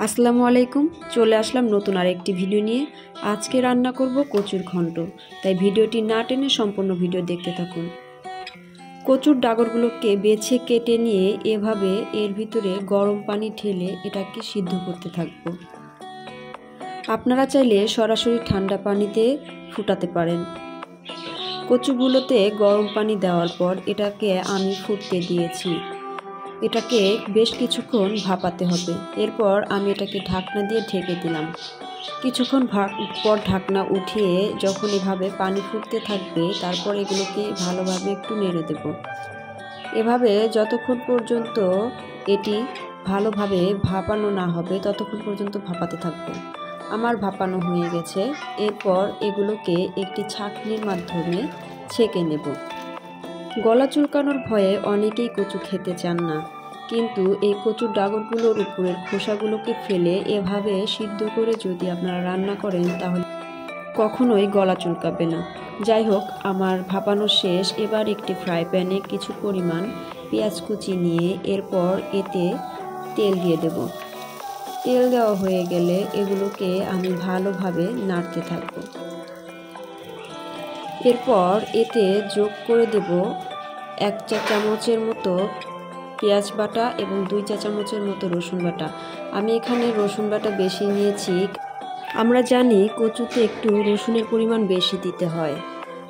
আসসালামু আলাইকুম, চলে আসলাম নতুন আরেকটি ভিডিও নিয়ে। আজকে রান্না করব কচুর ঘন্ট, তাই ভিডিওটি না টেনে সম্পূর্ণ ভিডিও দেখতে থাকুন। কচুর ডাগরগুলোকে বেছে কেটে নিয়ে এভাবে এর ভিতরে গরম পানি ঢেলে এটাকে সিদ্ধ করতে থাকব। আপনারা চাইলে সরাসরি ঠান্ডা পানিতে ফুটাতে পারেন। কচুগুলোতে গরম পানি দেওয়ার পর এটাকে আমি ফুটতে দিয়েছি। এটাকে বেশ কিছুক্ষণ ভাপাতে হবে। এরপর আমি এটাকে ঢাকনা দিয়ে ঢেকে দিলাম। কিছুক্ষণ পর ঢাকনা উঠিয়ে যখন এভাবে পানি ফুটতে থাকবে, তারপর এগুলোকে ভালোভাবে একটু নেড়ে দেব। এভাবে যতক্ষণ পর্যন্ত এটি ভালোভাবে ভাপানো না হবে ততক্ষণ পর্যন্ত ভাপাতে থাকবো। আমার ভাপানো হয়ে গেছে। এরপর এগুলোকে একটি ছাঁকনির মাধ্যমে ছেঁকে নেব। গলা চুলকানোর ভয়ে অনেকেই কচু খেতে চান না, কিন্তু এই কচুর ডাগরগুলোর উপরের খোসাগুলোকে ফেলে এভাবে সিদ্ধ করে যদি আপনারা রান্না করেন তাহলে কখনোই গলা চুলকাবে না। যাই হোক, আমার ভাপানো শেষ। এবার একটি ফ্রাই প্যানে কিছু পরিমাণ পেঁয়াজ কুচি নিয়ে এরপর এতে তেল দিয়ে দেব। তেল দেওয়া হয়ে গেলে এগুলোকে আমি ভালোভাবে নাড়তে থাকব। এরপর এতে যোগ করে দেব 1 চা চামচের মতো পেঁয়াজ বাটা এবং 2 চা চামচের মতো রসুন বাটা। আমি এখানে রসুন বাটা বেশি নিয়েছি। আমরা জানি কচুতে একটু রসুনের পরিমাণ বেশি দিতে হয়।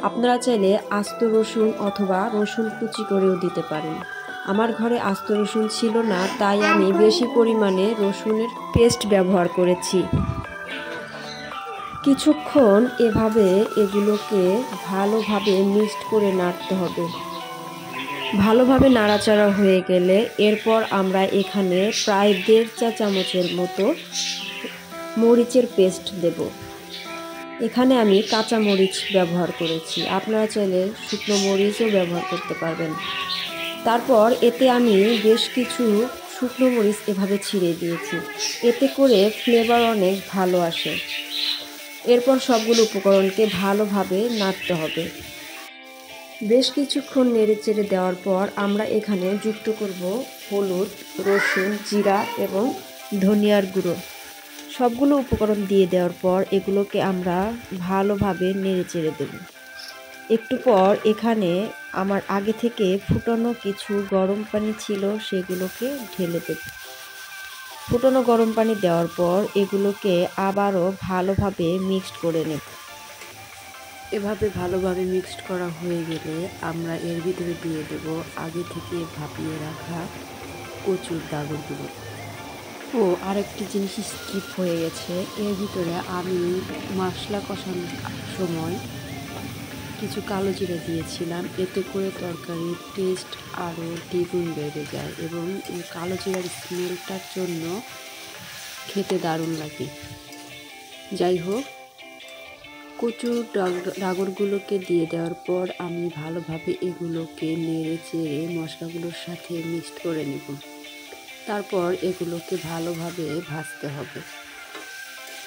আপনারা চাইলে আস্ত রসুন অথবা রসুন কুচি করেও দিতে পারেন। আমার ঘরে আস্ত রসুন ছিল না, তাই আমি বেশি পরিমাণে রসুনের পেস্ট ব্যবহার করেছি। কিছুক্ষণ এভাবে এগুলোকে ভালোভাবে মিক্সড করে নাড়তে হবে। ভালোভাবে নাড়াচাড়া হয়ে গেলে এরপর আমরা এখানে প্রায় 1.5 চা চামচের মতো মরিচের পেস্ট দেব। এখানে আমি কাঁচা মরিচ ব্যবহার করেছি, আপনারা চাইলে শুকনো মরিচও ব্যবহার করতে পারবেন। তারপর এতে আমি বেশ কিছু শুকনো মরিচ এভাবে ছিঁড়ে দিয়েছি, এতে করে ফ্লেভার অনেক ভালো আসে। এরপর সবগুলো উপকরণকে ভালোভাবে নাড়তে হবে। বেশ কিছুক্ষণ নেড়ে চেড়ে দেওয়ার পর আমরা এখানে যুক্ত করব হলুদ, রসুন, জিরা এবং ধনিয়ার গুঁড়ো। সবগুলো উপকরণ দিয়ে দেওয়ার পর এগুলোকে আমরা ভালোভাবে নেড়ে চেড়ে দেব। একটু পর এখানে আমার আগে থেকে ফুটানো কিছু গরম পানি ছিল, সেগুলোকে ঢেলে দেব। ফুটানো গরম পানি দেওয়ার পর এগুলোকে আবারও ভালোভাবে মিক্সড করে নেব। এভাবে ভালোভাবে মিক্সড করা হয়ে গেলে আমরা এর ভিতরে দিয়ে দেব আগে থেকে ভাপিয়ে রাখা কচুর ডাগরগুলো। ও আরেকটি জিনিস স্কিপ হয়ে গেছে, এর ভিতরে আমি মশলা কষানোর সময় কিছু কালো জিরা দিয়েছিলাম। এতে করে তরকারির টেস্ট আরও দ্বিগুণ বেড়ে যায় এবং কালো জিরার স্মেলটার জন্য খেতে দারুণ লাগে। যাই হোক, কচুর ডাগরগুলোকে দিয়ে দেওয়ার পর আমি ভালোভাবে এগুলোকে নেড়ে চেড়ে মশলাগুলোর সাথে মিক্সড করে নেব। তারপর এগুলোকে ভালোভাবে ভাজতে হবে।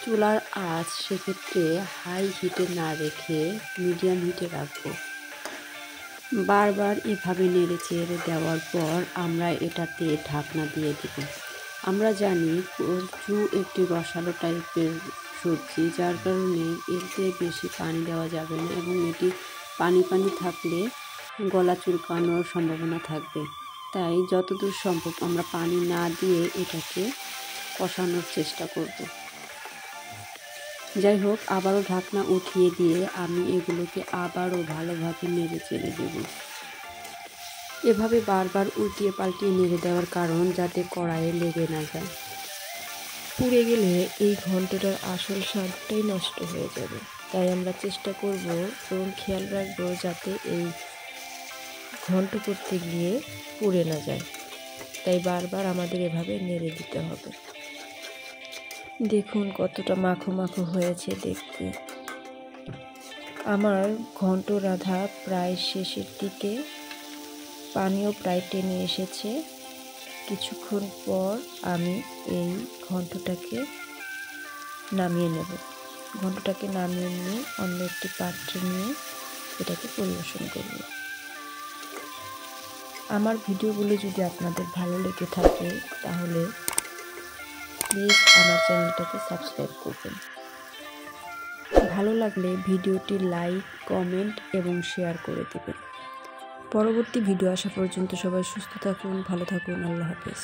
চুলার আঁচ সেক্ষেত্রে হাই হিটে না রেখে মিডিয়াম হিটে রাখবো। বারবার এভাবে নেড়ে চেড়ে দেওয়ার পর আমরা এটাতে ঢাকনা দিয়ে দেব। আমরা জানি কচু একটি রসালো টাইপের সবজি, যার কারণে এতে বেশি পানি দেওয়া যাবে না এবং এটি পানি পানি থাকলে গলা চুলকানোর সম্ভাবনা থাকবে। তাই যতদূর সম্ভব আমরা পানি না দিয়ে এটাকে কষানোর চেষ্টা করব। যাই হোক, আবারও ঢাকনা উঠিয়ে দিয়ে আমি এগুলোকে আবারও ভালোভাবে নেড়ে চেড়ে দেব। এভাবে বারবার উল্টিয়ে পাল্টিয়ে নেড়ে দেওয়ার কারণ যাতে কড়াইয়ে লেগে না যায়। পুড়ে গেলে এই ঘন্টটার আসল স্বাদটাই নষ্ট হয়ে যাবে। তাই আমরা চেষ্টা করব এবং খেয়াল রাখবো যাতে এই ঘন্ট করতে গিয়ে পুড়ে না যায়। তাই বারবার আমাদের এভাবে নেড়ে দিতে হবে। দেখুন কতটা মাখো মাখো হয়েছে দেখতে। আমার ঘন্ট রাঁধা প্রায় শেষের দিকে, পানিও প্রায় টেনে এসেছে। কিছুক্ষণ পর আমি এই ঘন্টটাকে নামিয়ে নেব। ঘন্টটাকে নামিয়ে নিয়ে অন্য একটি পাত্রে নিয়ে এটাকে পরিবেশন করব। আমার ভিডিওগুলো যদি আপনাদের ভালো লেগে থাকে তাহলে প্লিজ আমার চ্যানেলটাকে সাবস্ক্রাইব করবেন। ভালো লাগলে ভিডিওটি লাইক, কমেন্ট এবং শেয়ার করে দেবেন। পরবর্তী ভিডিও আসা পর্যন্ত সবাই সুস্থ থাকুন, ভালো থাকুন। আল্লাহ হাফেজ।